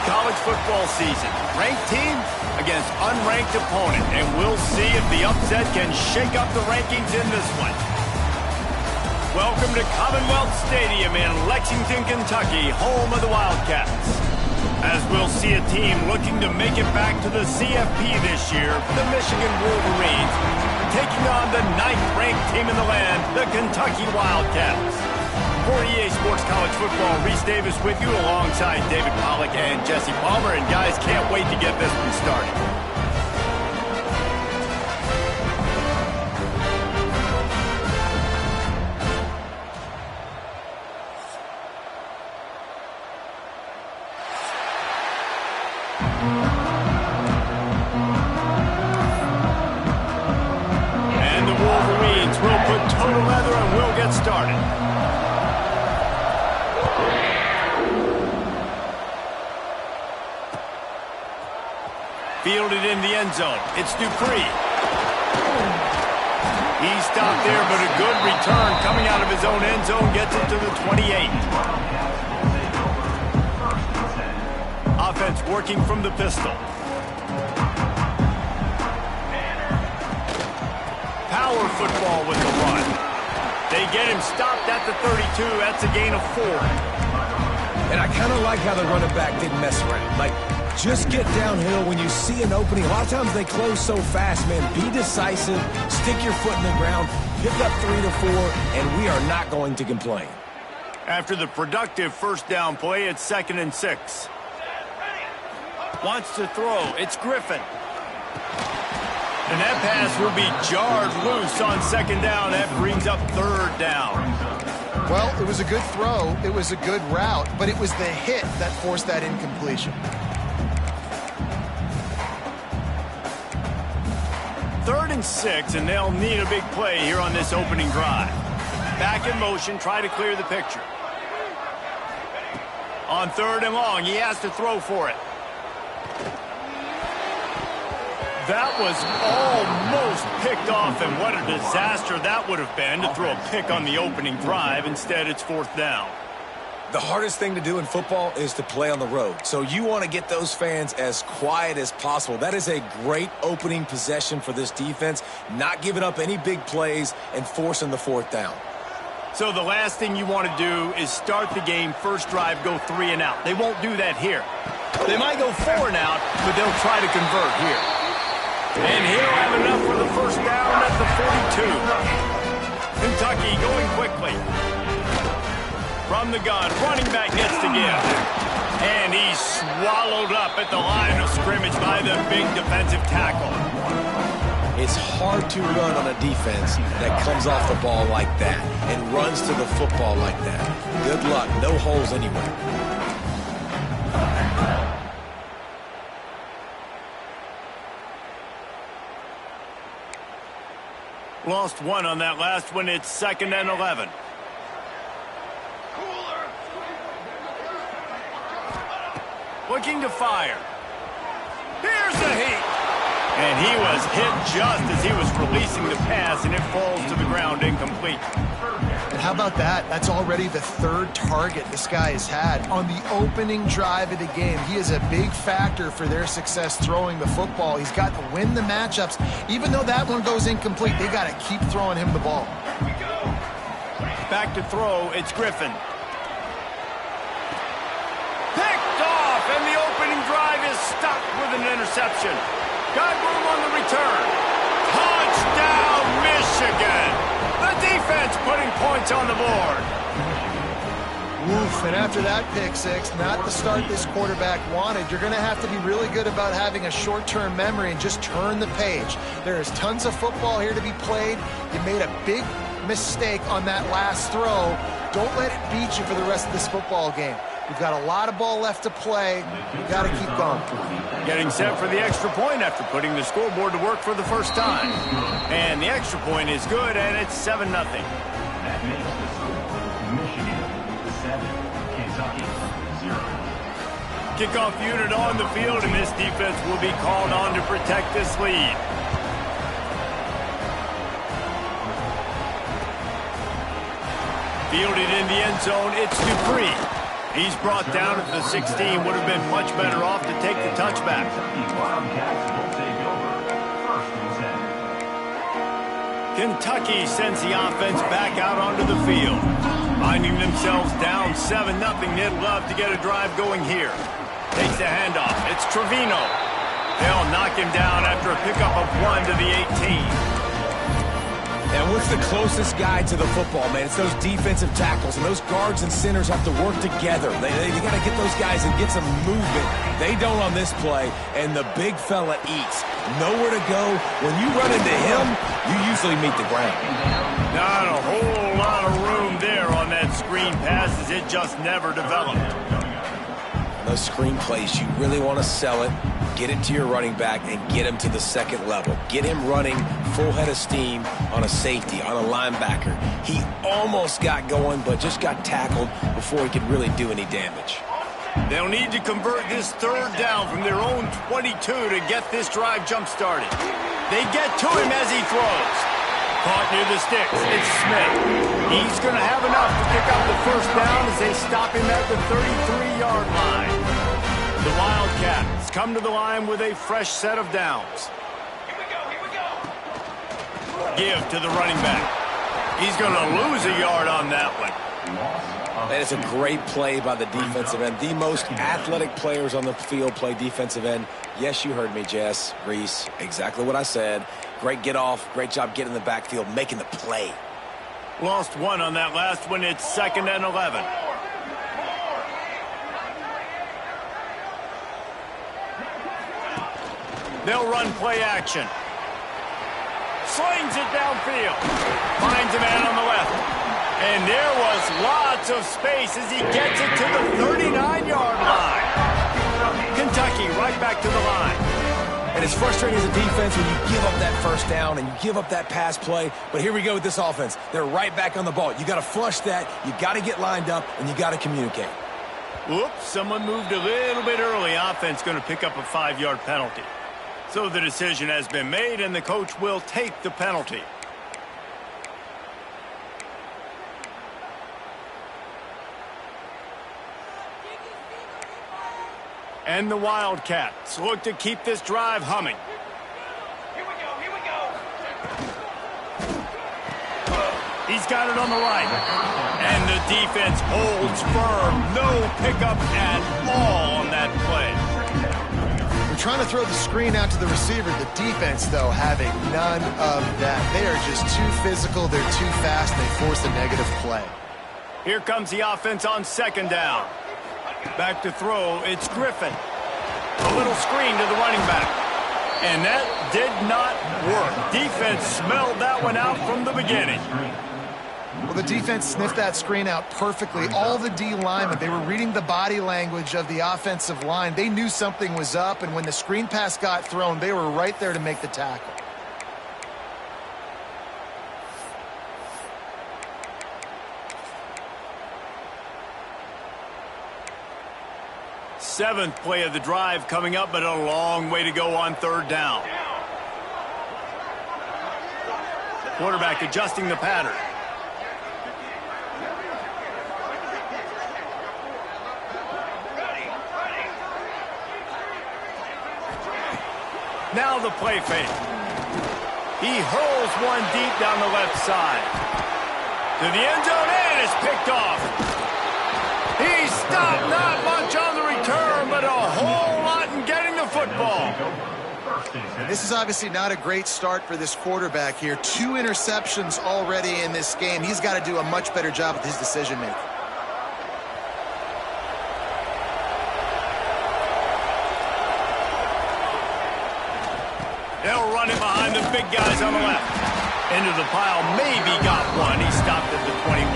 college football season. Ranked team against unranked opponent, and we'll see if the upset can shake up the rankings in this one. Welcome to Commonwealth Stadium in Lexington, Kentucky, home of the Wildcats. As we'll see a team looking to make it back to the CFP this year, the Michigan Wolverines, taking on the 9th-ranked team in the land, the Kentucky Wildcats. For EA Sports College Football, Reese Davis with you alongside David Pollack and Jesse Palmer. And guys, can't wait to get this one started. And the Wolverines will put total leather and we'll get started. Fielded in the end zone. It's Dupree. He stopped there, but a good return coming out of his own end zone gets it to the 28. Offense working from the pistol. Power football with the run. They get him stopped at the 32. That's a gain of 4. And I kind of like how the running back didn't mess around. Like, just get downhill when you see an opening. A lot of times they close so fast, man. Be decisive, stick your foot in the ground, pick up 3 to 4, and we are not going to complain. After the productive first down play, it's 2nd and 6. Wants to throw. It's Griffin. And that pass will be jarred loose on 2nd down. That brings up 3rd down. Well, it was a good throw. It was a good route, but it was the hit that forced that incompletion. 3rd and 6, and they'll need a big play here on this opening drive. Back in motion, try to clear the picture. On 3rd and long, he has to throw for it. That was almost picked off, and what a disaster that would have been to throw a pick on the opening drive. Instead, it's 4th down. The hardest thing to do in football is to play on the road. So you want to get those fans as quiet as possible. That is a great opening possession for this defense, not giving up any big plays and forcing the 4th down. So the last thing you want to do is start the game, first drive, go 3 and out. They won't do that here. They might go 4 and out, but they'll try to convert here. And he'll have enough for the first down at the 42. Kentucky going quickly. From the gun, running back gets to give. And he's swallowed up at the line of scrimmage by the big defensive tackle. It's hard to run on a defense that comes off the ball like that and runs to the football like that. Good luck. No holes anywhere. Lost 1 on that last one. It's 2nd and 11. Looking to fire. Here's the heat. And he was hit just as he was releasing the pass, and it falls to the ground incomplete. And how about that? That's already the 3rd target this guy has had on the opening drive of the game. He is a big factor for their success throwing the football. He's got to win the matchups. Even though that one goes incomplete, they got to keep throwing him the ball. Back to throw, it's Griffin. Picked off, and the opening drive is stopped with an interception. Got room on the return. Touchdown, Michigan! The defense putting points on the board. Woof, and after that pick six, not the start this quarterback wanted. You're going to have to be really good about having a short-term memory and just turn the page. There is tons of football here to be played. You made a big mistake on that last throw. Don't let it beat you for the rest of this football game. We've got a lot of ball left to play. We've got to keep going. Getting set for the extra point after putting the scoreboard to work for the first time. And the extra point is good, and it's 7-0. That makes the score Michigan 7, Kentucky 0. Kickoff unit on the field, and this defense will be called on to protect this lead. Fielded in the end zone, it's Dupree. He's brought down at the 16. Would have been much better off to take the touchback. Wildcats will take over. First and 10. Kentucky sends the offense back out onto the field. Finding themselves down 7-0, they'd love to get a drive going here. Takes the handoff. It's Trevino. They'll knock him down after a pickup of 1 to the 18. And what's the closest guy to the football, man? It's those defensive tackles, and those guards and centers have to work together. They got to get those guys and get some movement. They don't on this play, and the big fella eats. Nowhere to go. When you run into him, you usually meet the ground. Not a whole lot of room there on that screen pass as it just never developed. Those screen plays, you really want to sell it, get it to your running back, and get him to the second level. Get him running full head of steam on a safety, on a linebacker. He almost got going, but just got tackled before he could really do any damage. They'll need to convert this third down from their own 22 to get this drive jump-started. They get to him as he throws. Caught near the sticks. It's Smith. He's going to have enough to pick up the first down as they stop him at the 33-yard line. The Wildcats come to the line with a fresh set of downs. Here we go. Give to the running back. He's going to lose a yard on that one. And it's a great play by the defensive end. The most athletic players on the field play defensive end. Yes, you heard me, Jess, Reese. Exactly what I said. Great get off. Great job getting in the backfield, making the play. Lost one on that last one. It's 2nd and 11. They'll run play action. Slings it downfield. Finds a man on the left. And there was lots of space as he gets it to the 39-yard line. Kentucky right back to the line. And it's frustrating as a defense when you give up that first down and you give up that pass play. But here we go with this offense. They're right back on the ball. You got to flush that. You got to get lined up, and you got to communicate. Whoops, someone moved a little bit early. Offense going to pick up a 5-yard penalty. So the decision has been made, and the coach will take the penalty. And the Wildcats look to keep this drive humming. Here we go. He's got it on the right. And the defense holds firm. No pickup at all on that play. They're trying to throw the screen out to the receiver. The defense, though, having none of that. They are just too physical. They're too fast. They force a negative play. Here comes the offense on 2nd down. Back to throw, it's Griffin. A little screen to the running back. And that did not work. Defense smelled that one out from the beginning. Well, the defense sniffed that screen out perfectly. All the D linemen, they were reading the body language of the offensive line. They knew something was up, and when the screen pass got thrown, they were right there to make the tackle. Seventh play of the drive coming up, but a long way to go on 3rd down. Quarterback adjusting the pattern. Now the play fake. He hurls one deep down the left side. To the end zone, and it's picked off. He stopped, not much on the return, but a whole lot in getting the football. This is obviously not a great start for this quarterback here. 2 interceptions already in this game. He's got to do a much better job with his decision-making. They'll run it behind the big guys on the left. Into the pile, maybe got one. He stopped at the 21.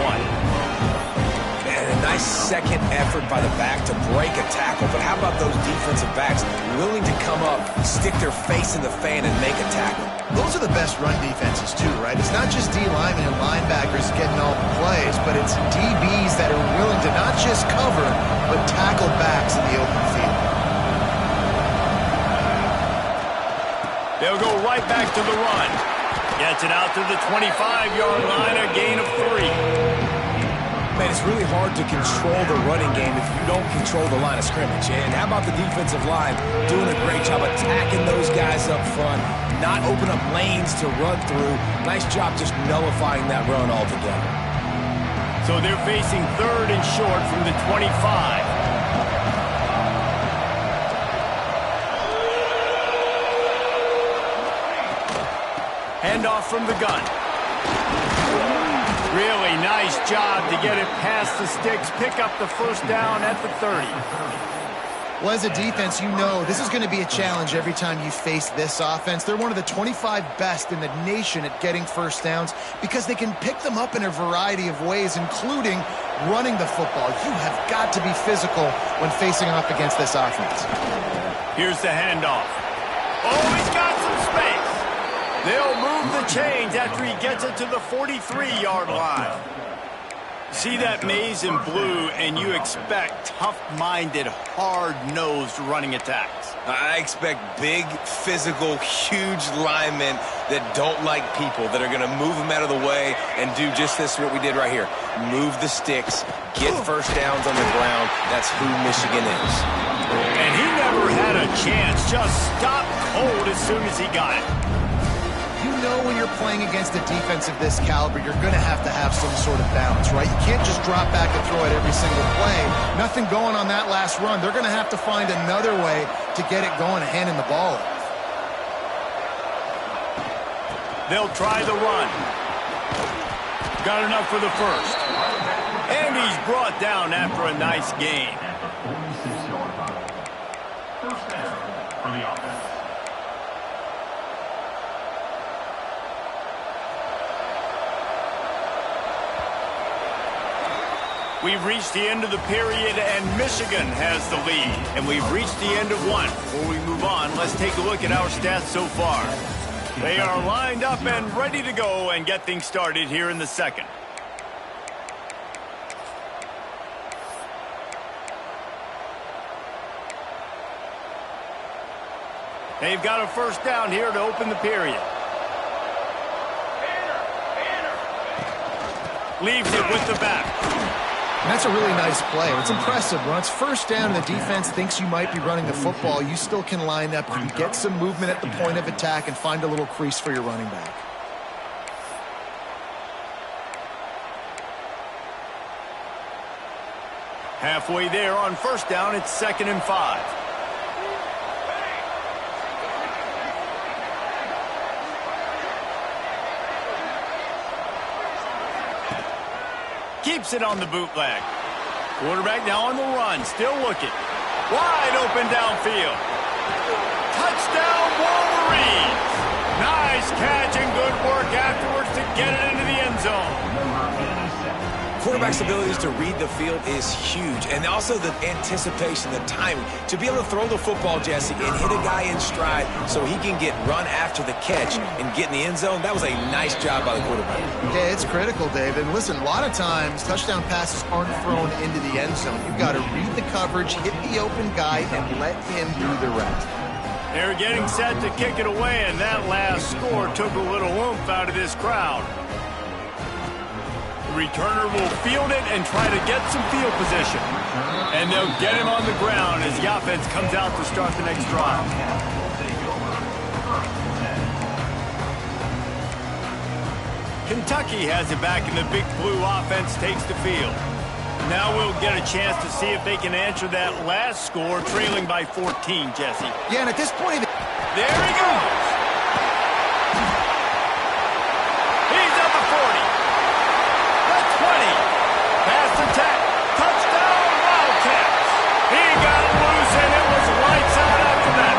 And a nice second effort by the back to break a tackle. But how about those defensive backs willing to come up, stick their face in the fan, and make a tackle? Those are the best run defenses, too, right? It's not just D linemen and linebackers getting all the plays, but it's DBs that are willing to not just cover, but tackle backs in the open field. They'll go right back to the run. Gets it out to the 25-yard line, a gain of 3. Man, it's really hard to control the running game if you don't control the line of scrimmage. And how about the defensive line doing a great job attacking those guys up front, not open up lanes to run through. Nice job just nullifying that run altogether. So they're facing 3rd and short from the 25. Handoff from the gun. Really nice job to get it past the sticks, pick up the first down at the 30. Well, as a defense, you know this is going to be a challenge every time you face this offense. They're one of the 25 best in the nation at getting first downs because they can pick them up in a variety of ways, including running the football. You have got to be physical when facing off against this offense. Here's the handoff. Oh, he's got some space. They'll move the chains after he gets it to the 43-yard line. See that maze in blue, and you expect tough-minded, hard-nosed running attacks. I expect big, physical, huge linemen that don't like people, that are going to move them out of the way and do just this, what we did right here. Move the sticks, get first downs on the ground. That's who Michigan is. And he never had a chance, just stopped cold as soon as he got it. You know when you're playing against a defense of this caliber, you're going to have some sort of balance, right? You can't just drop back and throw it every single play. Nothing going on that last run. They're going to have to find another way to get it going and handing the ball off. They'll try the run. Got enough for the first. And he's brought down after a nice gain. First down for the offense. We've reached the end of the period, and Michigan has the lead. And we've reached the end of one. Before we move on, let's take a look at our stats so far. They are lined up and ready to go and get things started here in the second. They've got a first down here to open the period. Leaves it with the back. And that's a really nice play. It's impressive. When it's first down and the defense thinks you might be running the football, you still can line up. You can get some movement at the point of attack and find a little crease for your running back. Halfway there on first down, it's 2nd and 5. Keeps it on the bootleg. Quarterback now on the run, still looking. Wide open downfield. Touchdown, Wolverines! Nice catch and good work afterwards to get it into the end zone. Quarterback's abilities to read the field is huge, and also the anticipation, the timing. To be able to throw the football, Jesse, and hit a guy in stride so he can get run after the catch and get in the end zone, that was a nice job by the quarterback. Yeah, it's critical, David. Listen, a lot of times touchdown passes aren't thrown into the end zone. You've got to read the coverage, hit the open guy, and let him do the rest. They're getting set to kick it away, and that last score took a little oomph out of this crowd. The returner will field it and try to get some field position. And they'll get him on the ground as the offense comes out to start the next drive. Kentucky has it back, and the Big Blue offense takes the field. Now we'll get a chance to see if they can answer that last score, trailing by 14, Jesse. Yeah, and at this point... There he goes! He's at the 40. The 20. Pass attack. Touchdown, Wildcats. He got loose, and it was lights out after that.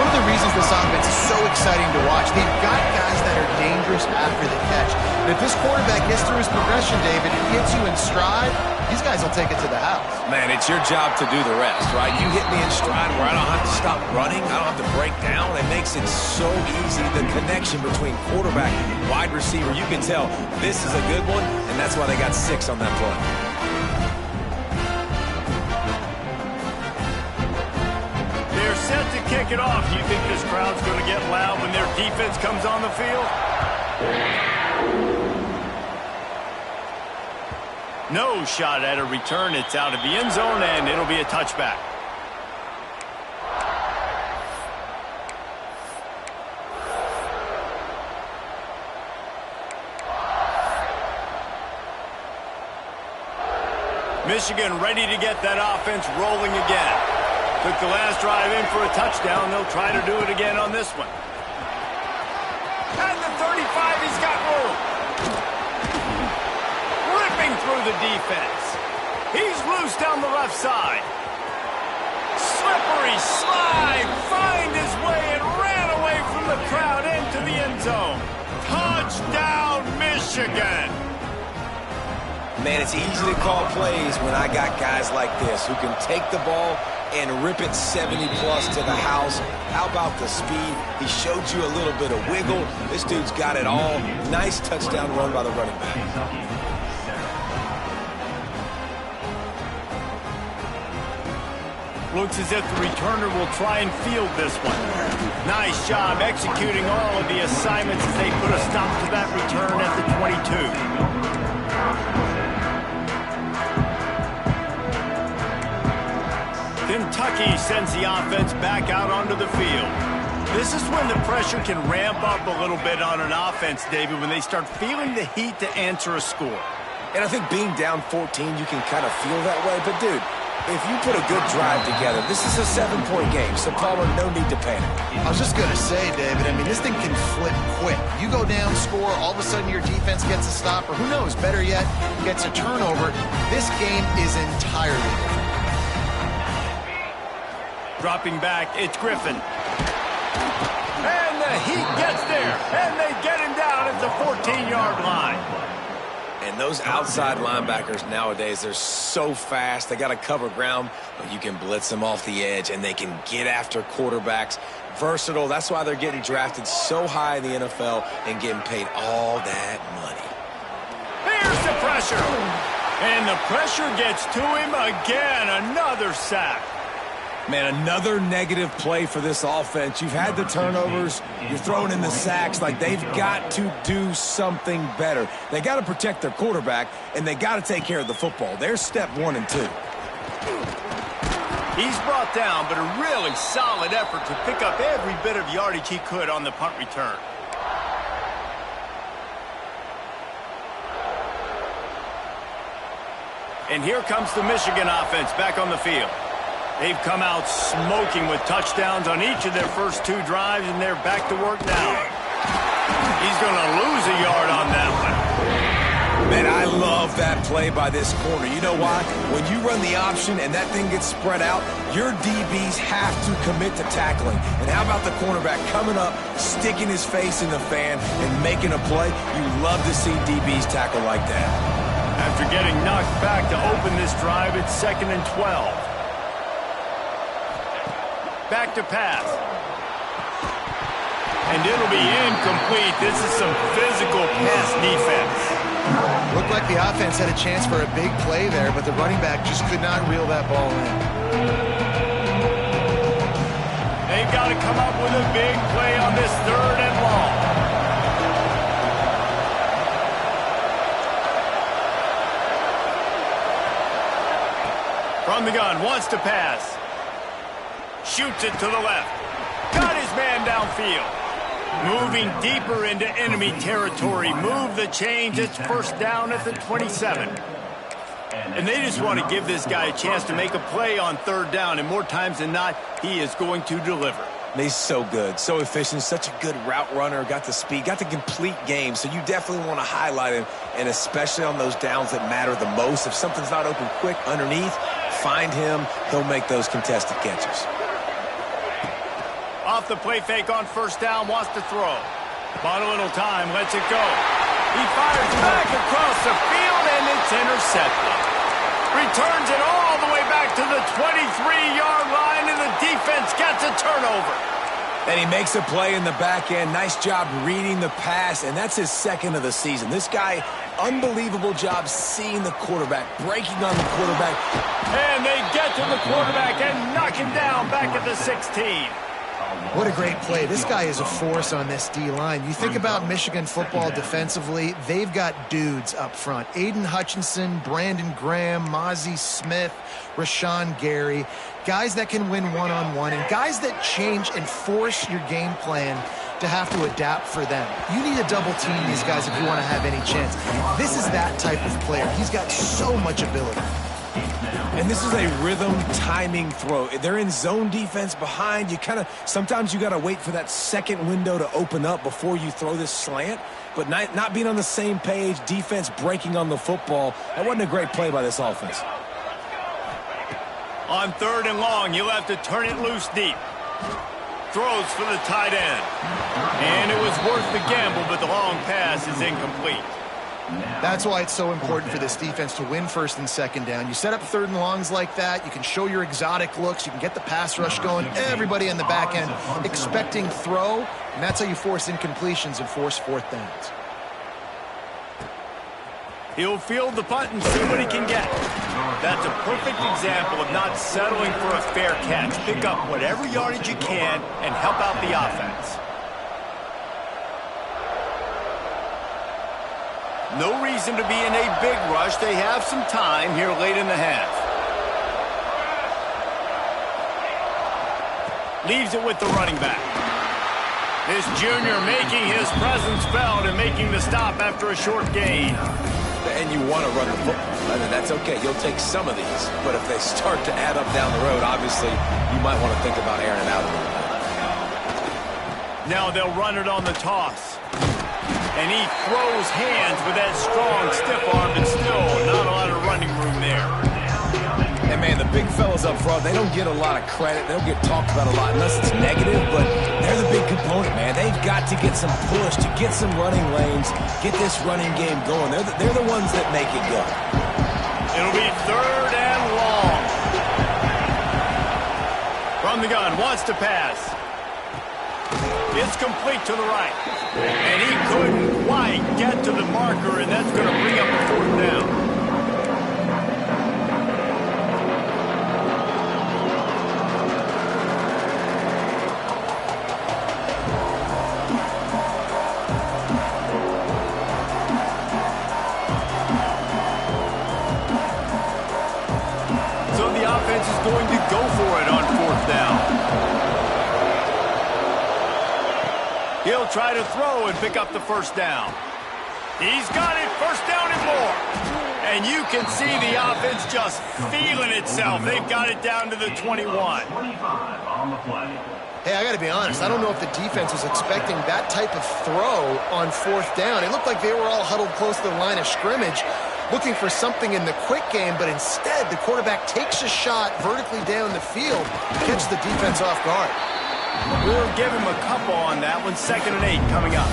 One of the reasons this offense is so exciting to watch, they've got guys that are dangerous after the catch. And if this quarterback gets through his progression, David, and gets you in stride, these guys will take it to the house. Man, it's your job to do the rest, right? You hit me in stride where I don't have to stop running. I don't have to break down. It makes it so easy, the connection between quarterback and wide receiver. You can tell this is a good one, and that's why they got 6 on that play. They're set to kick it off. Do you think this crowd's going to get loud when their defense comes on the field? No shot at a return. It's out of the end zone, and it'll be a touchback. Michigan ready to get that offense rolling again. Took the last drive in for a touchdown. They'll try to do it again on this one. At the 35, he's got room. Ripping through the defense. He's loose down the left side. Slippery slide. Find his way and ran away from the crowd into the end zone. Touchdown, Michigan. Man, it's easy to call plays when I got guys like this who can take the ball and rip it 70-plus to the house. How about the speed? He showed you a little bit of wiggle. This dude's got it all. Nice touchdown run by the running back. Looks as if the returner will try and field this one. Nice job executing all of the assignments as they put a stop to that return at the 22. Kentucky sends the offense back out onto the field. This is when the pressure can ramp up a little bit on an offense, David, when they start feeling the heat to answer a score. And I think being down 14, you can kind of feel that way. But, dude, if you put a good drive together, this is a 7-point game, so Palmer, no need to panic. I was just going to say, David, I mean, this thing can flip quick. You go down, score, all of a sudden your defense gets a stop, or who knows, better yet, gets a turnover. This game is entirely different. Dropping back, it's Griffin. And the heat gets there, and they get him down at the 14-yard line. And those outside linebackers nowadays, they're so fast. They got to cover ground, but you can blitz them off the edge, and they can get after quarterbacks. Versatile. That's why they're getting drafted so high in the NFL and getting paid all that money. Here's the pressure. And the pressure gets to him again. Another sack. Man, another negative play for this offense. You've had the turnovers. You're throwing in the sacks. Like, they've got to do something better. They got to protect their quarterback, and they got to take care of the football. There's step 1 and 2. He's brought down, but a really solid effort to pick up every bit of yardage he could on the punt return. And here comes the Michigan offense back on the field. They've come out smoking with touchdowns on each of their first 2 drives, and they're back to work now. He's going to lose a yard on that one. Man, I love that play by this corner. You know why? When you run the option and that thing gets spread out, your DBs have to commit to tackling. And how about the cornerback coming up, sticking his face in the fan, and making a play? You love to see DBs tackle like that. After getting knocked back to open this drive, it's 2nd and 12. Back to pass. And it'll be incomplete. This is some physical pass defense. Looked like the offense had a chance for a big play there, but the running back just could not reel that ball in. They've got to come up with a big play on this 3rd and long. From the gun, wants to pass. Shoots it to the left. Got his man downfield. Moving deeper into enemy territory. Move the chains. It's 1st down at the 27. And they just want to give this guy a chance to make a play on 3rd down. And more times than not, he is going to deliver. He's so good, so efficient, such a good route runner, got the speed, got the complete game. So you definitely want to highlight him, and especially on those downs that matter the most. If something's not open quick underneath, find him. He'll make those contested catches. Off the play fake on 1st down, wants to throw. Bought a little time, lets it go. He fires back across the field, and it's intercepted. Returns it all the way back to the 23-yard line, and the defense gets a turnover. And he makes a play in the back end. Nice job reading the pass, and that's his 2nd of the season. This guy, unbelievable job seeing the quarterback, breaking on the quarterback. And they get to the quarterback and knock him down back at the 16. What a great play. This guy is a force on this D-line. You think about Michigan football defensively, they've got dudes up front. Aiden Hutchinson, Brandon Graham, Mozzie Smith, Rashawn Gary. Guys that can win one-on-one and guys that change and force your game plan to have to adapt for them. You need to double team these guys if you want to have any chance. This is that type of player. He's got so much ability. And this is a rhythm timing throw. They're in zone defense behind. Sometimes you got to wait for that second window to open up before you throw this slant. But not being on the same page, defense breaking on the football, that wasn't a great play by this offense. On 3rd and long, you'll have to turn it loose deep. Throws for the tight end. And it was worth the gamble, but the long pass is incomplete. That's why it's so important for this defense to win 1st and 2nd down. You set up 3rd and longs like that. You can show your exotic looks. You can get the pass rush going. Everybody in the back end expecting throw, and that's how you force incompletions and force 4th downs. He'll field the punt and see what he can get. That's a perfect example of not settling for a fair catch. Pick up whatever yardage you can and help out the offense. No reason to be in a big rush. They have some time here late in the half. Leaves it with the running back. This junior making his presence felt and making the stop after a short gain. And you want to run the football. I mean, that's okay. You'll take some of these. But if they start to add up down the road, obviously, you might want to think about airing it out a little bit. Now they'll run it on the toss. And he throws hands with that strong, stiff arm, but still not a lot of running room there. And, man, the big fellas up front, they don't get a lot of credit. They don't get talked about a lot unless it's negative, but they're the big component, man. They've got to get some push, to get some running lanes, get this running game going. They're the ones that make it go. It'll be 3rd and long. From the gun, wants to pass. It's complete to the right. And he couldn't quite get to the marker, and that's going to bring up a 4th down. So the offense is going to go for it on 4th down. He'll try to throw and pick up the 1st down. He's got it, 1st down and more. And you can see the offense just feeling itself. They've got it down to the 21. 25 on the play. Hey, I got to be honest. I don't know if the defense was expecting that type of throw on 4th down. It looked like they were all huddled close to the line of scrimmage, looking for something in the quick game, but instead the quarterback takes a shot vertically down the field, catch the defense off guard. We'll give him a couple on that one. 2nd and 8 coming up.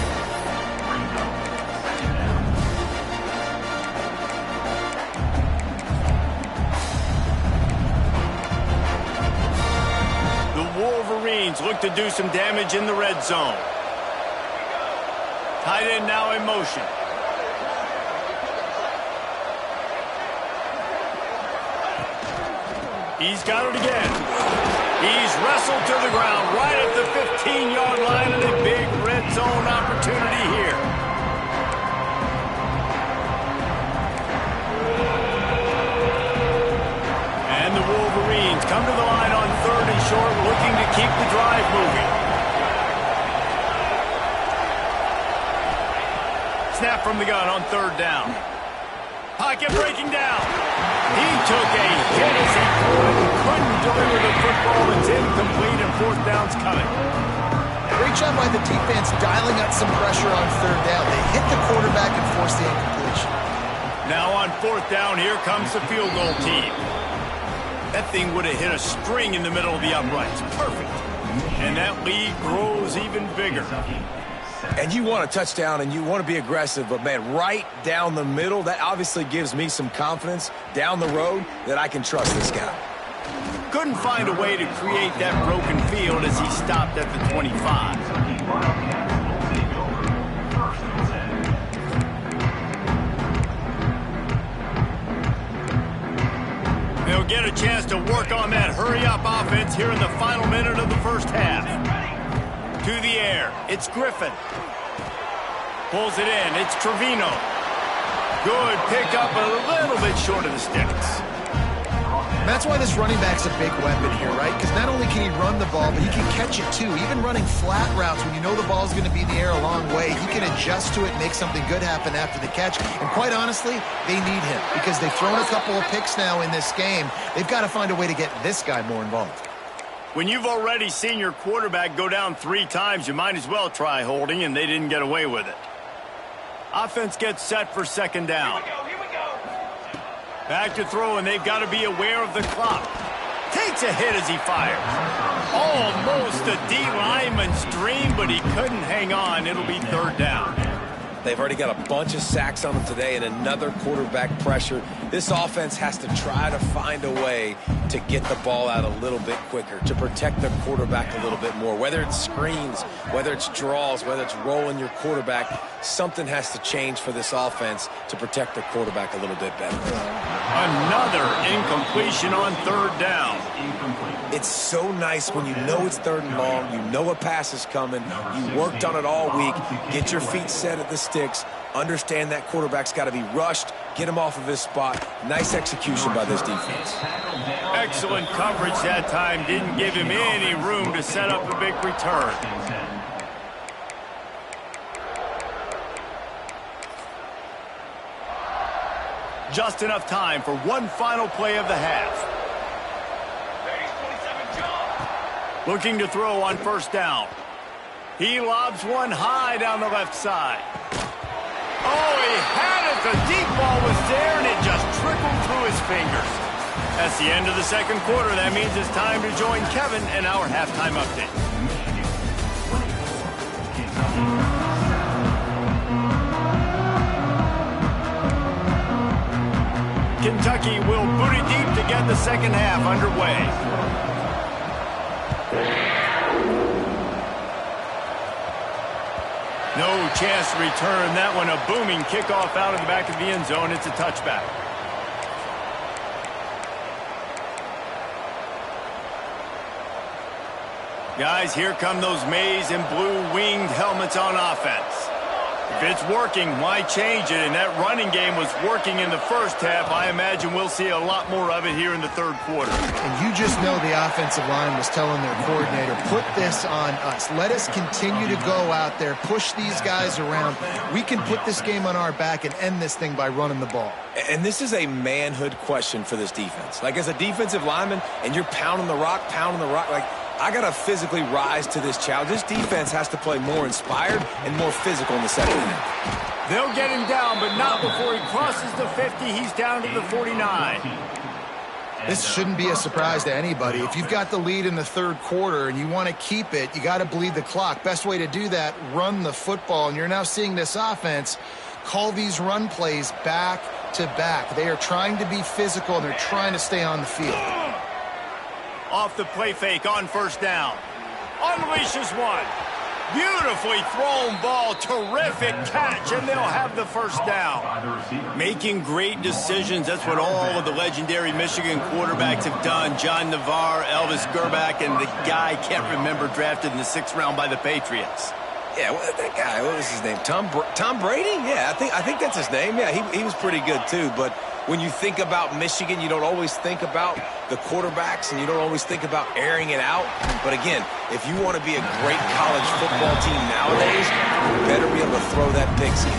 The Wolverines look to do some damage in the red zone. Tight end now in motion. He's got it again. He's wrestled to the ground right at the 15-yard line, and a big red zone opportunity here. And the Wolverines come to the line on 3rd and short, looking to keep the drive moving. Snap from the gun on 3rd down. Pocket breaking down. He took a hit as he couldn't deliver the football. It's incomplete, and 4th down's coming. Great job by the defense dialing up some pressure on 3rd down. They hit the quarterback and forced the incompletion. Now on 4th down, here comes the field goal team. That thing would have hit a string in the middle of the uprights. Perfect. And that lead grows even bigger. And you want a touchdown and you want to be aggressive, but, man, right down the middle, that obviously gives me some confidence down the road that I can trust this guy. Couldn't find a way to create that broken field as he stopped at the 25. They'll get a chance to work on that hurry-up offense here in the final minute of the 1st half. To the air. It's Griffin. Pulls it in. It's Trevino. Good pickup, a little bit short of the sticks. And that's why this running back's a big weapon here, right? Because not only can he run the ball, but he can catch it too. Even running flat routes when you know the ball's going to be in the air a long way, he can adjust to it and make something good happen after the catch. And quite honestly, they need him because they've thrown a couple of picks now in this game. They've got to find a way to get this guy more involved. When you've already seen your quarterback go down 3 times, you might as well try holding, and they didn't get away with it. Offense gets set for second down. Here we go. Back to throw, and they've got to be aware of the clock. Takes a hit as he fires. Almost a D lineman's dream, but he couldn't hang on. It'll be third down. They've already got a bunch of sacks on them today and another quarterback pressure. This offense has to try to find a way to get the ball out a little bit quicker, to protect the quarterback a little bit more. Whether it's screens, whether it's draws, whether it's rolling your quarterback, something has to change for this offense to protect the quarterback a little bit better. Another incompletion on third down. It's so nice when you know it's third and long, you know a pass is coming, you worked on it all week, get your feet set at the sticks, understand that quarterback's got to be rushed, get him off of his spot. Nice execution by this defense. Excellent coverage that time. Didn't give him any room to set up a big return. Just enough time for one final play of the half. Looking to throw on first down. He lobs one high down the left side. Oh, he had it. The deep ball was there, and it just trickled through his fingers. That's the end of the second quarter. That means it's time to join Kevin in our halftime update. Kentucky will boot it deep to get the second half underway. No chance to return that one. A booming kickoff out of the back of the end zone. It's a touchback. Guys, here come those maize and blue winged helmets on offense. If it's working, why change it? And that running game was working in the first half. I imagine we'll see a lot more of it here in the third quarter. And you just know the offensive line was telling their coordinator, put this on us. Let us continue to go out there, push these guys around. We can put this game on our back and end this thing by running the ball. And this is a manhood question for this defense. Like, as a defensive lineman, and you're pounding the rock, like, I got to physically rise to this challenge. This defense has to play more inspired and more physical in the second half. They'll get him down, but not before he crosses the 50. He's down to the 49. This shouldn't be a surprise to anybody. If you've got the lead in the third quarter and you want to keep it, you got to bleed the clock. Best way to do that, run the football. And you're now seeing this offense call these run plays back to back. They are trying to be physical, and they're trying to stay on the field. Off the play fake on first down. Unleashes one. Beautifully thrown ball. Terrific catch, and they'll have the first down. Making great decisions. That's what all of the legendary Michigan quarterbacks have done. John Navarre, Elvis Gerbach, and the guy I can't remember, drafted in the 6th round by the Patriots. Yeah, that guy, what was his name? Tom Brady? Yeah, I think that's his name. Yeah, he was pretty good too. But when you think about Michigan, you don't always think about the quarterbacks, and you don't always think about airing it out. But again, if you want to be a great college football team nowadays, you better be able to throw that pigskin.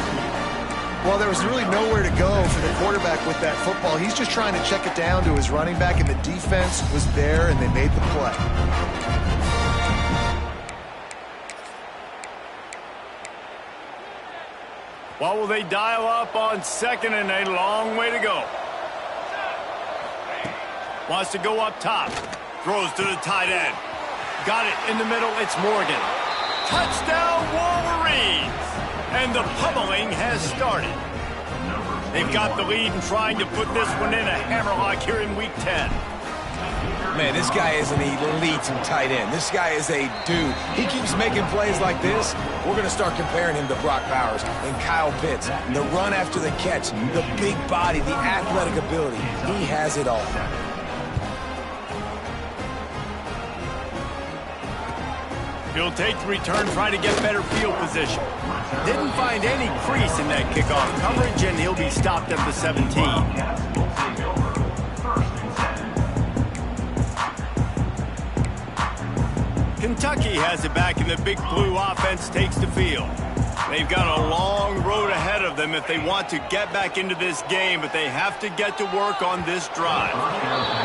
Well, there was really nowhere to go for the quarterback with that football. He's just trying to check it down to his running back, and the defense was there, and they made the play. What will they dial up on second, and a long way to go? Wants to go up top. Throws to the tight end. Got it in the middle. It's Morgan. Touchdown, Wolverines! And the pummeling has started. They've got the lead and trying to put this one in a hammerlock here in Week 10. Man, this guy is an elite tight end. This guy is a dude. He keeps making plays like this. We're going to start comparing him to Brock Bowers and Kyle Pitts. The run after the catch, the big body, the athletic ability. He has it all. He'll take the return, try to get better field position. Didn't find any crease in that kickoff coverage, and he'll be stopped at the 17. Kentucky has it back, and the Big Blue offense takes the field. They've got a long road ahead of them if they want to get back into this game, but they have to get to work on this drive.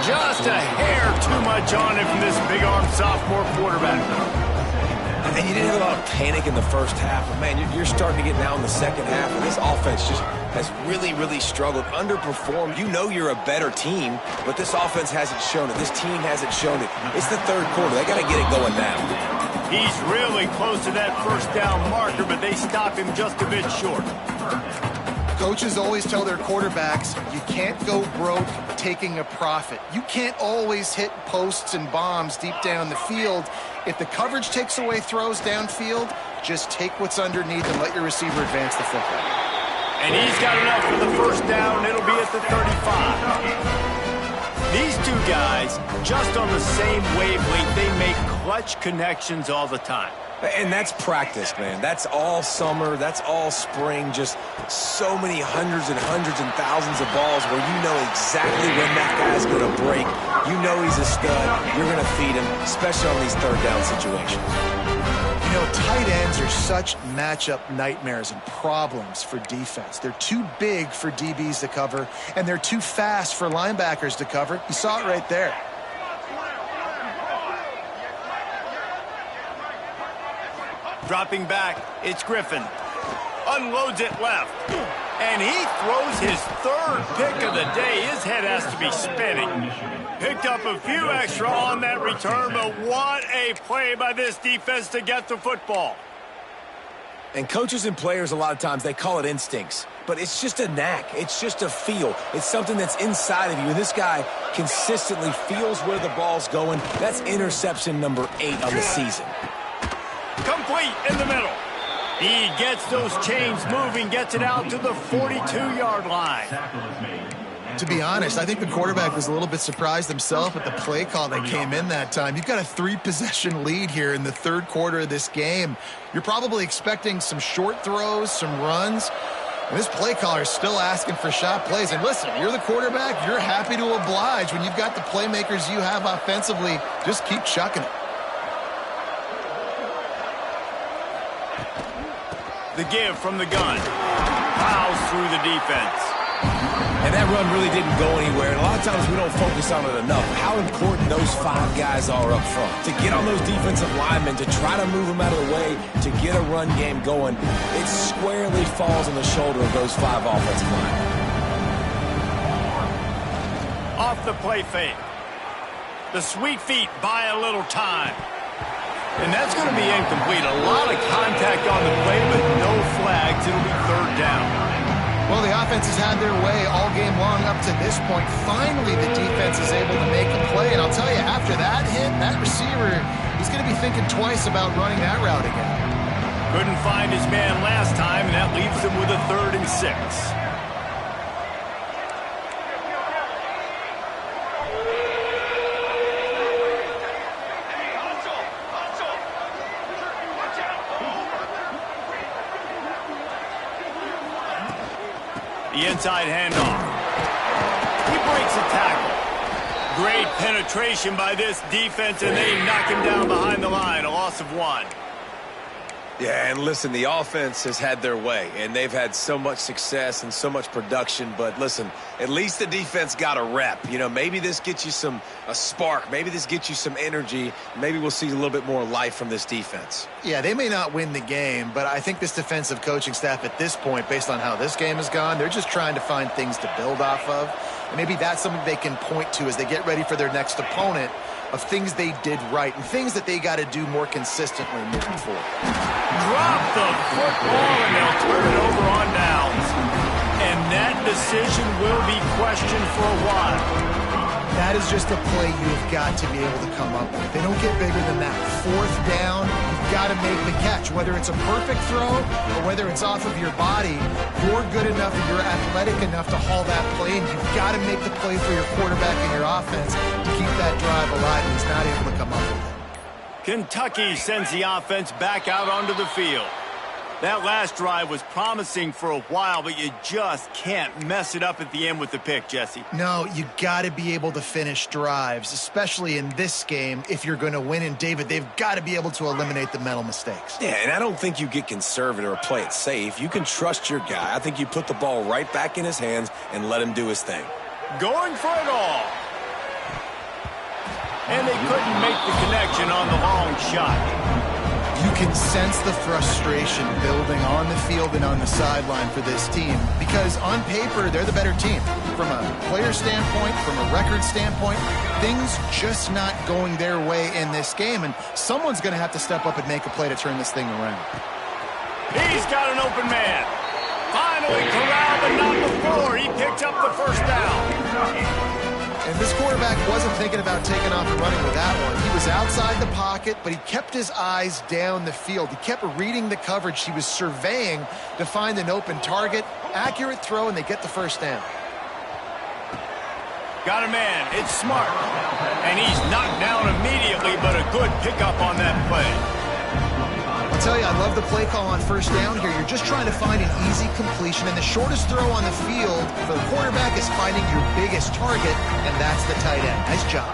Just a hair too much on it from this big-armed sophomore quarterback. And you didn't have a lot of panic in the first half, but man, you're starting to get now in the second half, and this offense just has really, really struggled, underperformed. You know you're a better team, but this offense hasn't shown it. This team hasn't shown it. It's the third quarter. They got to get it going now. He's really close to that first down marker, but they stop him just a bit short. Coaches always tell their quarterbacks, you can't go broke taking a profit. You can't always hit posts and bombs deep down the field. If the coverage takes away throws downfield, just take what's underneath and let your receiver advance the football. And he's got enough for the first down. It'll be at the 35. These two guys, just on the same wavelength, they make clutch connections all the time. And that's practice, man. That's all summer. That's all spring. Just so many hundreds and thousands of balls where you know exactly when that guy's going to break. You know he's a stud. You're going to feed him, especially on these third down situations. You know, tight ends are such matchup nightmares and problems for defense. They're too big for DBs to cover, and they're too fast for linebackers to cover. You saw it right there. Dropping back, it's Griffin. Unloads it left. And he throws his third pick of the day. His head has to be spinning. Picked up a few extra on that return, but what a play by this defense to get the football. And coaches and players, a lot of times, they call it instincts. But it's just a knack. It's just a feel. It's something that's inside of you. And this guy consistently feels where the ball's going. That's interception number 8 on the season. Complete in the middle. He gets those chains moving, gets it out to the 42-yard line. To be honest, I think the quarterback was a little bit surprised himself at the play call that came in that time. You've got a 3-possession lead here in the third quarter of this game. You're probably expecting some short throws, some runs. And this play caller is still asking for shot plays. And listen, you're the quarterback. You're happy to oblige. When you've got the playmakers you have offensively, just keep chucking it. The give from the gun. Plows through the defense. And that run really didn't go anywhere. And a lot of times we don't focus on it enough. How important those 5 guys are up front. To get on those defensive linemen, to try to move them out of the way, to get a run game going, it squarely falls on the shoulder of those 5 offensive linemen. Off the play fake. The sweet feet buy a little time. And that's going to be incomplete. A lot of contact on the play, but no flags. It'll be third down. Well, the offense has had their way all game long up to this point. Finally, the defense is able to make a play. And I'll tell you, after that hit, that receiver, he's going to be thinking twice about running that route again. Couldn't find his man last time, and that leaves him with a 3rd and 6. The inside handoff. He breaks a tackle. Great penetration by this defense, and they knock him down behind the line. A loss of 1. Yeah, and listen, the offense has had their way, and they've had so much success and so much production. But listen, at least the defense got a rep. You know, maybe this gets you a spark. Maybe this gets you some energy. Maybe we'll see a little bit more life from this defense. Yeah, they may not win the game, but I think this defensive coaching staff at this point, based on how this game has gone, they're just trying to find things to build off of. And maybe that's something they can point to as they get ready for their next opponent, of things they did right and things that they got to do more consistently moving forward. Drop the football, and they'll turn it over on downs. And that decision will be questioned for a while. That is just a play you've got to be able to come up with. They don't get bigger than that. 4th down, you've got to make the catch. Whether it's a perfect throw or whether it's off of your body, you're good enough and you're athletic enough to haul that play, and you've got to make the play for your quarterback and your offense to keep that drive alive, and he's not able to come up with it. Kentucky sends the offense back out onto the field. That last drive was promising for a while, but you just can't mess it up at the end with the pick, Jesse. No, you got to be able to finish drives, especially in this game if you're going to win. And, David, they've got to be able to eliminate the mental mistakes. Yeah, and I don't think you get conservative or play it safe. You can trust your guy. I think you put the ball right back in his hands and let him do his thing. Going for it all. And they couldn't make the connection on the long shot. You can sense the frustration building on the field and on the sideline for this team because on paper, they're the better team. From a player standpoint, from a record standpoint, things just not going their way in this game, and someone's going to have to step up and make a play to turn this thing around. He's got an open man. Finally corralled, but not before. He picked up the first down. And this quarterback wasn't thinking about taking off and running with that one. He was outside the pocket, but he kept his eyes down the field. He kept reading the coverage. He was surveying to find an open target. Accurate throw, and they get the first down. Got a man. It's smart. And he's knocked down immediately, but a good pickup on that play. I'll tell you, I love the play call on first down here. You're just trying to find an easy completion, and the shortest throw on the field for the quarterback is finding your biggest target, and that's the tight end. Nice job.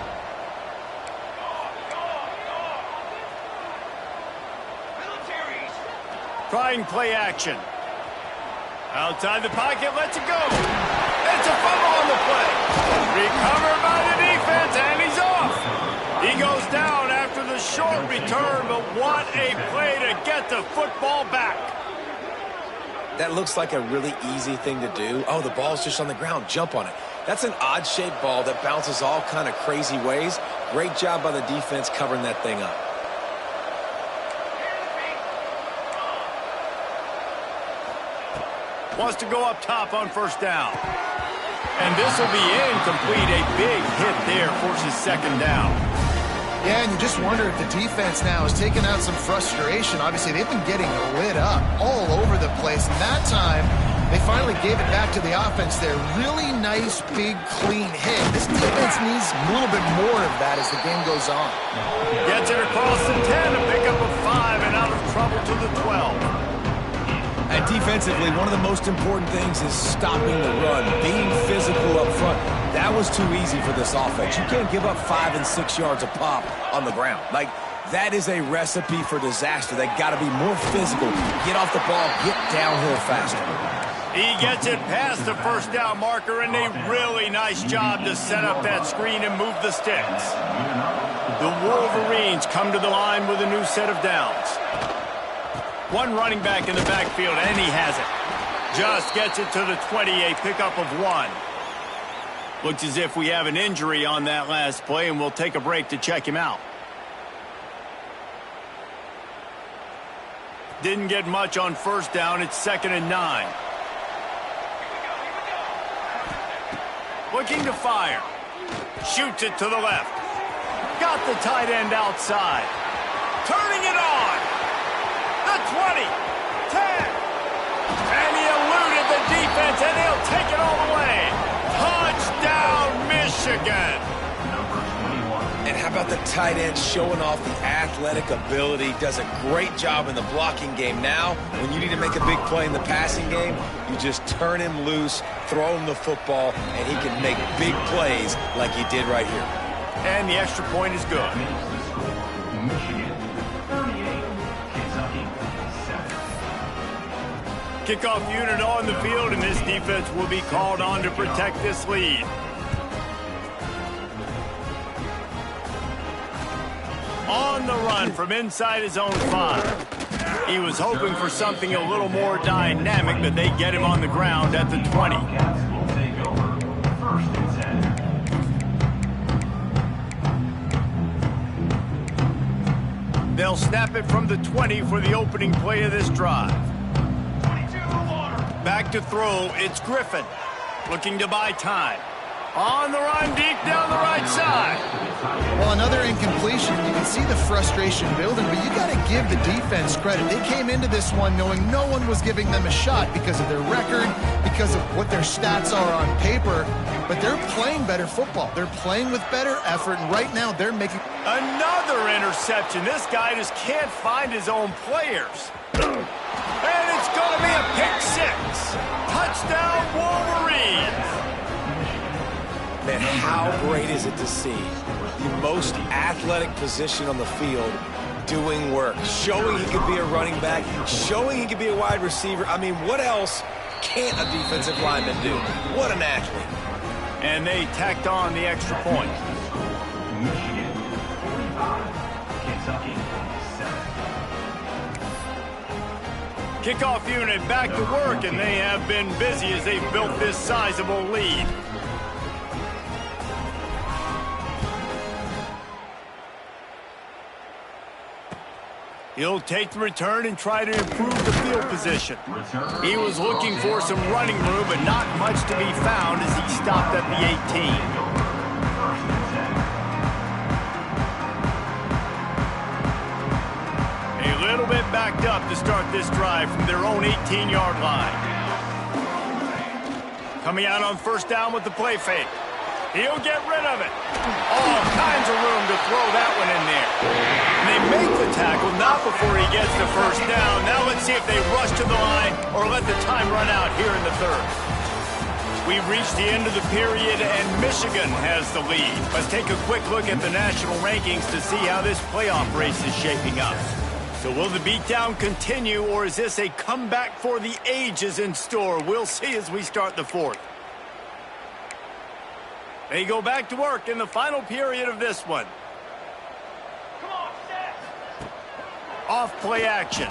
Trying play action. Outside the pocket, lets it go. It's a fumble on the play. Recovered by the defense, and he's off. He goes down after the short return, but what a play to get the football back. That looks like a really easy thing to do. Oh, the ball's just on the ground. Jump on it. That's an odd-shaped ball that bounces all kind of crazy ways. Great job by the defense covering that thing up. Wants to go up top on first down. And this will be incomplete. A big hit there forces second down. Yeah, and you just wonder if the defense now is taking out some frustration. Obviously, they've been getting lit up all over the place. And that time, they finally gave it back to the offense there. Really nice, big, clean hit. This defense needs a little bit more of that as the game goes on. Gets it across the 10, a pickup of 5, and out of trouble to the 12. And defensively, one of the most important things is stopping the run, being physical up front. That was too easy for this offense. You can't give up 5 and 6 yards a pop on the ground. Like, that is a recipe for disaster. They got to be more physical, get off the ball, get downhill faster. He gets it past the first down marker, and a really nice job to set up that screen and move the sticks. The Wolverines come to the line with a new set of downs. One running back in the backfield, and he has it. Just gets it to the 20, a pickup of 1. Looks as if we have an injury on that last play, and we'll take a break to check him out. Didn't get much on first down. It's 2nd and 9. Looking to fire. Shoots it to the left. Got the tight end outside. Turning it on. The 20, 10, and he eluded the defense, and he'll take it all the way. Touchdown, Michigan. And how about the tight end showing off the athletic ability? Does a great job in the blocking game. Now, when you need to make a big play in the passing game, you just turn him loose, throw him the football, and he can make big plays like he did right here. And the extra point is good. Michigan, 38, Kentucky, 7. Kickoff unit on the field, and this defense will be called on to protect this lead. On the run from inside his own 5. He was hoping for something a little more dynamic, but they get him on the ground at the 20. Cats will take over 1st and 10. They'll snap it from the 20 for the opening play of this drive. 22 water. Back to throw, it's Griffin. Looking to buy time. On the run, deep down the right side. Well, another incompletion. You can see the frustration building, but you got to give the defense credit. They came into this one knowing no one was giving them a shot because of their record, because of what their stats are on paper, but they're playing better football. They're playing with better effort, and right now they're making... Another interception. This guy just can't find his own players. And it's going to be a pick six. Touchdown, Wolverines. Man, how great is it to see the most athletic position on the field doing work, showing he could be a running back, showing he could be a wide receiver. I mean, what else can't a defensive lineman do? What an athlete. And they tacked on the extra point. Michigan 45, Kentucky 7. Kickoff unit back to work, and they have been busy as they've built this sizable lead. He'll take the return and try to improve the field position. He was looking for some running room, but not much to be found as he stopped at the 18. A little bit backed up to start this drive from their own 18-yard line. Coming out on first down with the play fake. He'll get rid of it. All kinds of room to throw that one in there. And they make the tackle, not before he gets the first down. Now let's see if they rush to the line or let the time run out here in the third. We've reached the end of the period, and Michigan has the lead. Let's take a quick look at the national rankings to see how this playoff race is shaping up. So will the beatdown continue, or is this a comeback for the ages in store? We'll see as we start the fourth. They go back to work in the final period of this one. Come on, set. Off play action.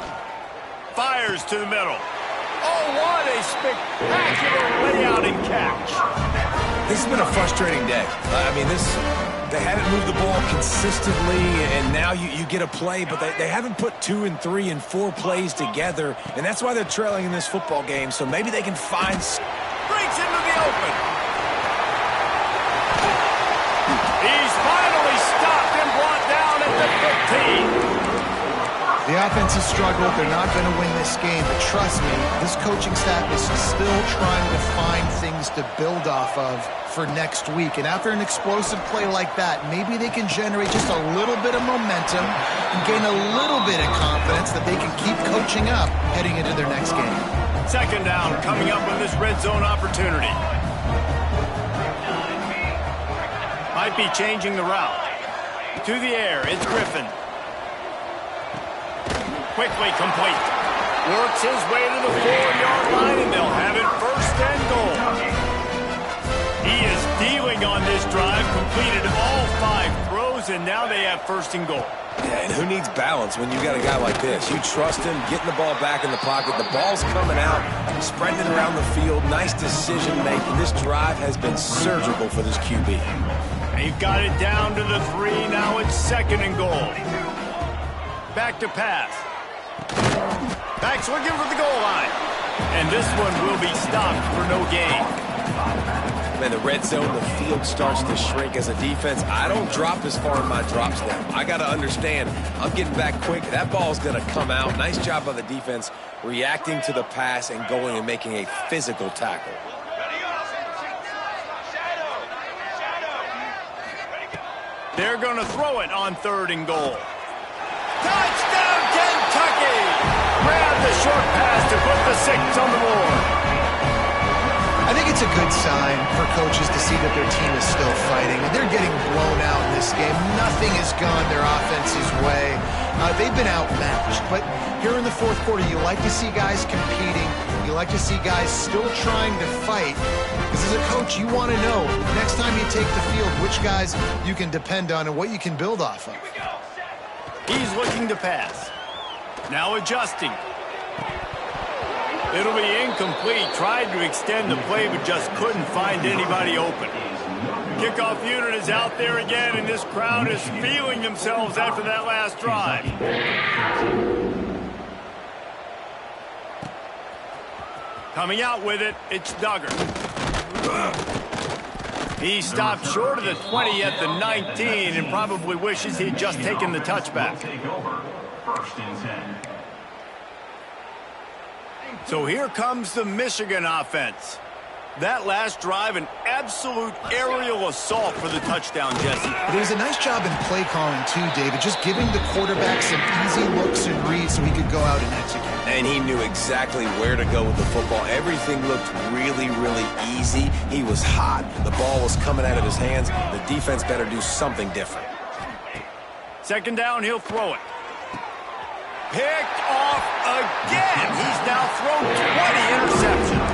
Fires to the middle. Oh, what a spectacular layout and catch. This has been a frustrating day. I mean, they haven't moved the ball consistently, and now you get a play, but they haven't put 2 and 3 and 4 plays together, and that's why they're trailing in this football game, so maybe they can find... Breaks into the open. He's finally stopped and brought down at the 15. The offense has struggled. They're not going to win this game, but trust me, this coaching staff is still trying to find things to build off of for next week. And after an explosive play like that, maybe they can generate just a little bit of momentum and gain a little bit of confidence that they can keep coaching up heading into their next game. Second down coming up with this red zone opportunity. Might be changing the route. To the air, it's Griffin. Quickly complete. Works his way to the 4-yard line, and they'll have it first and goal. He is dealing on this drive, completed all 5 throws, and now they have first and goal. Yeah, and who needs balance when you got a guy like this? You trust him, getting the ball back in the pocket. The ball's coming out, spreading it around the field. Nice decision-making. This drive has been surgical for this QB. They've got it down to the 3. Now it's second and goal. Back to pass. Back's looking for the goal line. And this one will be stopped for no gain. Man, the red zone, the field starts to shrink as a defense. I don't drop as far in my drop step. I got to understand, I'm getting back quick. That ball's going to come out. Nice job by the defense reacting to the pass and going and making a physical tackle. They're going to throw it on third and goal. Touchdown, Kentucky! Grab the short pass to put the 6 on the board. I think it's a good sign for coaches to see that their team is still fighting. They're getting blown out in this game. Nothing has gone their offense's way. They've been outmatched. But here in the fourth quarter, you like to see guys competing. You like to see guys still trying to fight. Because as a coach, you want to know, next time you take the field, which guys you can depend on and what you can build off of. He's looking to pass. Now adjusting. It'll be incomplete. Tried to extend the play, but just couldn't find anybody open. Kickoff unit is out there again, and this crowd is feeling themselves after that last drive. Coming out with it, it's Duggar. He stopped short of the 20 at the 19 and probably wishes he'd just taken the touchback. First and 10. So here comes the Michigan offense. That last drive, an absolute aerial assault for the touchdown, Jesse. There's a nice job in play calling too, David, just giving the quarterback some easy looks and reads so he could go out and execute. And he knew exactly where to go with the football. Everything looked really, really easy. He was hot. The ball was coming out of his hands. The defense better do something different. Second down, he'll throw it. Picked off again. He's now thrown 20 interceptions.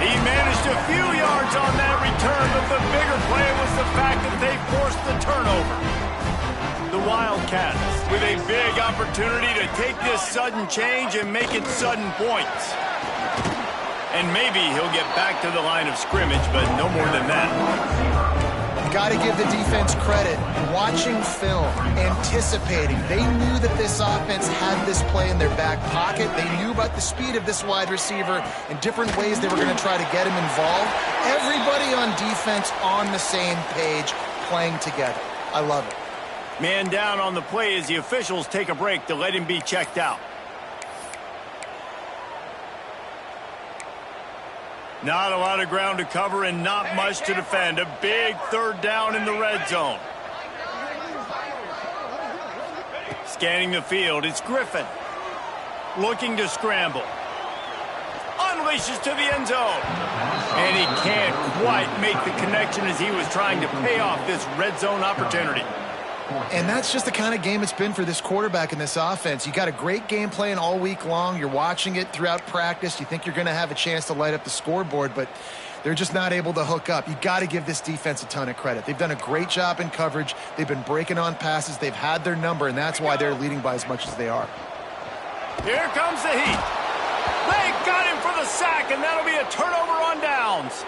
He managed a few yards on that return, but the bigger play was the fact that they forced the turnover. The Wildcats with a big opportunity to take this sudden change and make it sudden points. And maybe he'll get back to the line of scrimmage, but no more than that. Got to give the defense credit. Watching film, anticipating. They knew that this offense had this play in their back pocket. They knew about the speed of this wide receiver and different ways they were going to try to get him involved. Everybody on defense on the same page, playing together. I love it. Man down on the play as the officials take a break to let him be checked out. Not a lot of ground to cover and not much to defend. A big third down in the red zone. Scanning the field, it's Griffin. Looking to scramble. Unleashes to the end zone. And he can't quite make the connection as he was trying to pay off this red zone opportunity. And that's just the kind of game it's been for this quarterback in this offense. You got a great game plan all week long. You're watching it throughout practice. You think you're going to have a chance to light up the scoreboard, but they're just not able to hook up. You got to give this defense a ton of credit. They've done a great job in coverage. They've been breaking on passes. They've had their number, and that's why they're leading by as much as they are. Here comes the heat. They got him for the sack, and that'll be a turnover on downs.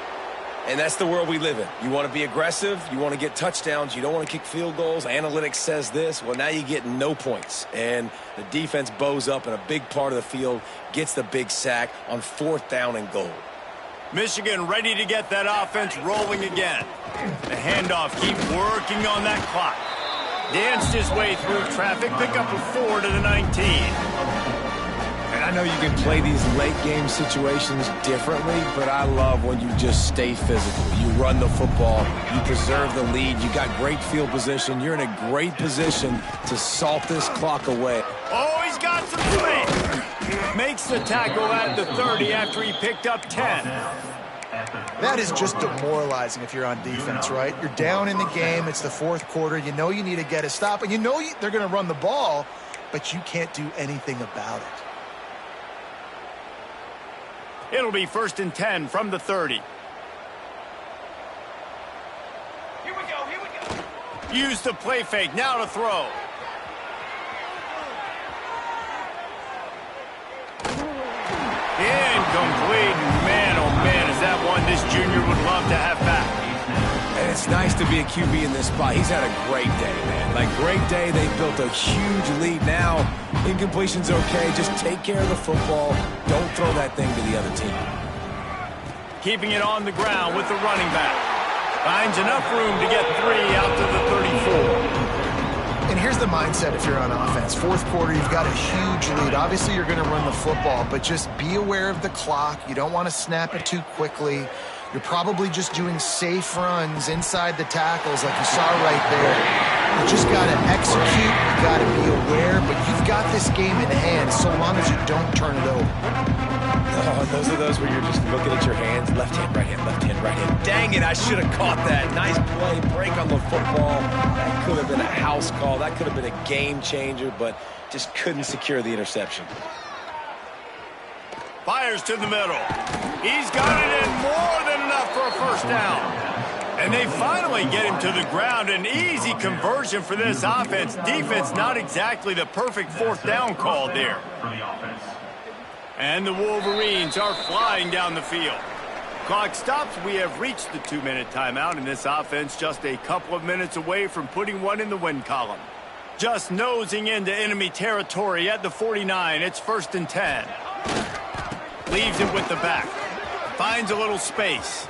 And that's the world we live in. You want to be aggressive. You want to get touchdowns. You don't want to kick field goals. Analytics says this. Well, now you get no points. And the defense bows up in a big part of the field, gets the big sack on 4th down and goal. Michigan ready to get that offense rolling again. The handoff, keep working on that clock. Danced his way through traffic, pick up a 4 to the 19. And I know you can play these late game situations differently, but I love when you just stay physical. You run the football, you preserve the lead, you got great field position, you're in a great position to salt this clock away. Oh, he's got some space. Makes the tackle at the 30 after he picked up 10. That is just demoralizing if you're on defense, right? You're down in the game. It's the 4th quarter. You know you need to get a stop, and you know they're going to run the ball, but you can't do anything about it. It'll be 1st and 10 from the 30. Here we go. Use the play fake, now to throw. Incomplete. Man, oh man, is that one this junior would love to have back. And it's nice to be a QB in this spot. He's had a great day, man. Like, great day. They built a huge lead. Now, incompletion's okay. Just take care of the football. Don't throw that thing to the other team. Keeping it on the ground with the running back. Finds enough room to get 3 out to the 34. And here's the mindset if you're on offense. 4th quarter, you've got a huge lead. Obviously, you're going to run the football, but just be aware of the clock. You don't want to snap it too quickly. You're probably just doing safe runs inside the tackles like you saw right there. You just got to execute. You got to be aware, but you've got this game in hand so long as you don't turn it over. Oh, those are those where you're just looking at your hands. Left hand, right hand, left hand, right hand. Dang it, I should have caught that. Nice play, break on the football. That could have been a house call. That could have been a game changer, but just couldn't secure the interception. Fires to the middle. He's got it in more than enough for a 1st down. And they finally get him to the ground. An easy conversion for this offense. Defense not exactly the perfect 4th down call there. And the Wolverines are flying down the field. Clock stops. We have reached the 2-minute timeout, and this offense just a couple of minutes away from putting one in the win column. Just nosing into enemy territory at the 49. It's 1st and 10. Leaves it with the back. Finds a little space.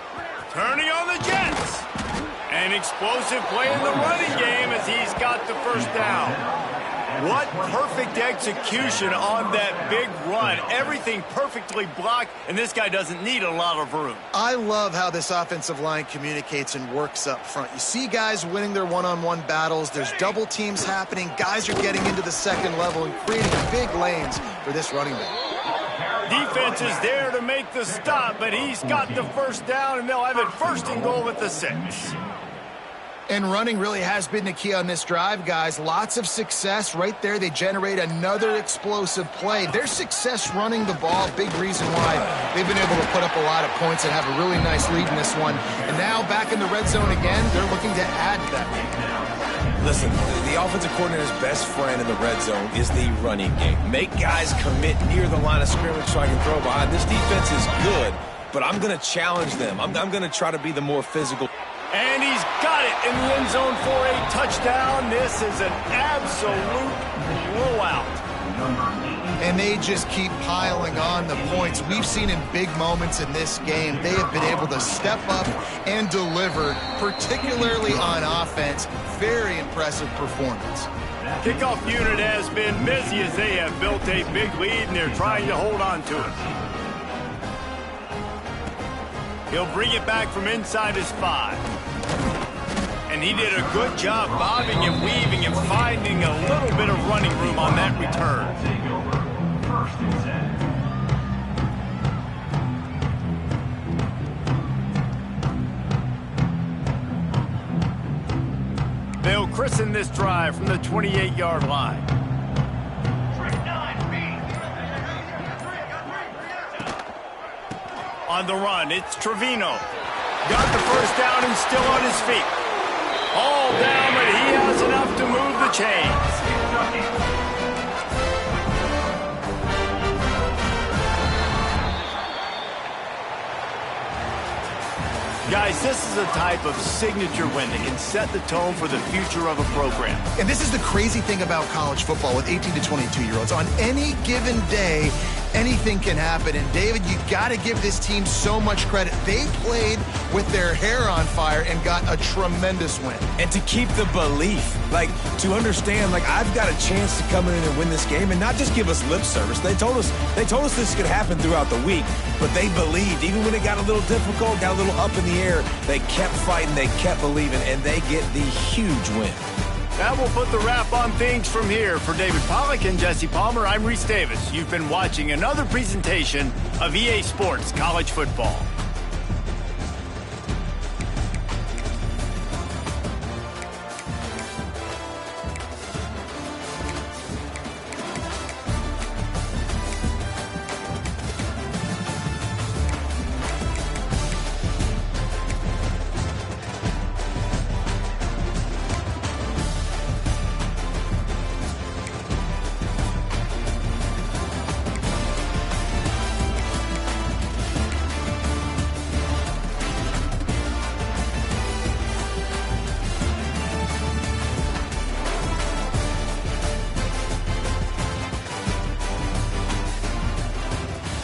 Turning on the Jets. An explosive play in the running game as he's got the first down. What perfect execution on that big run. Everything perfectly blocked, and this guy doesn't need a lot of room. I love how this offensive line communicates and works up front. You see guys winning their one-on-one battles. There's double teams happening. Guys are getting into the second level and creating big lanes for this running back. Defense is there to make the stop, but he's got the first down, and they'll have it first and goal at the 6. And running really has been the key on this drive, guys. Lots of success right there. They generate another explosive play. Their success running the ball, big reason why they've been able to put up a lot of points and have a really nice lead in this one. And now back in the red zone again, they're looking to add to that lead. Listen, the offensive coordinator's best friend in the red zone is the running game. Make guys commit near the line of scrimmage so I can throw behind. This defense is good, but I'm going to challenge them. I'm going to try to be the more physical. And he's got it in the end zone for a touchdown. This is an absolute blowout. And they just keep piling on the points. We've seen in big moments in this game, they have been able to step up and deliver, particularly on offense. Very impressive performance. Kickoff unit has been busy as they have built a big lead, and they're trying to hold on to it. He'll bring it back from inside his 5. And he did a good job bobbing and weaving and finding a little bit of running room on that return. Take over. First and 10. They'll christen this drive from the 28-yard line. On the run, it's Trevino. Got the first down and still on his feet. All down, but he has enough to move the chains. Guys, this is a type of signature win that can set the tone for the future of a program. And this is the crazy thing about college football with 18 to 22-year-olds. On any given day, anything can happen. And, David, you got to give this team so much credit. They played with their hair on fire and got a tremendous win. And to keep the belief, to understand, I've got a chance to come in and win this game and not just give us lip service. They told us this could happen throughout the week, but they believed. Even when it got a little difficult, got a little up in the air, they kept fighting, they kept believing, and they get the huge win. That will put the wrap on things from here. For David Pollack and Jesse Palmer, I'm Reese Davis. You've been watching another presentation of EA Sports College Football.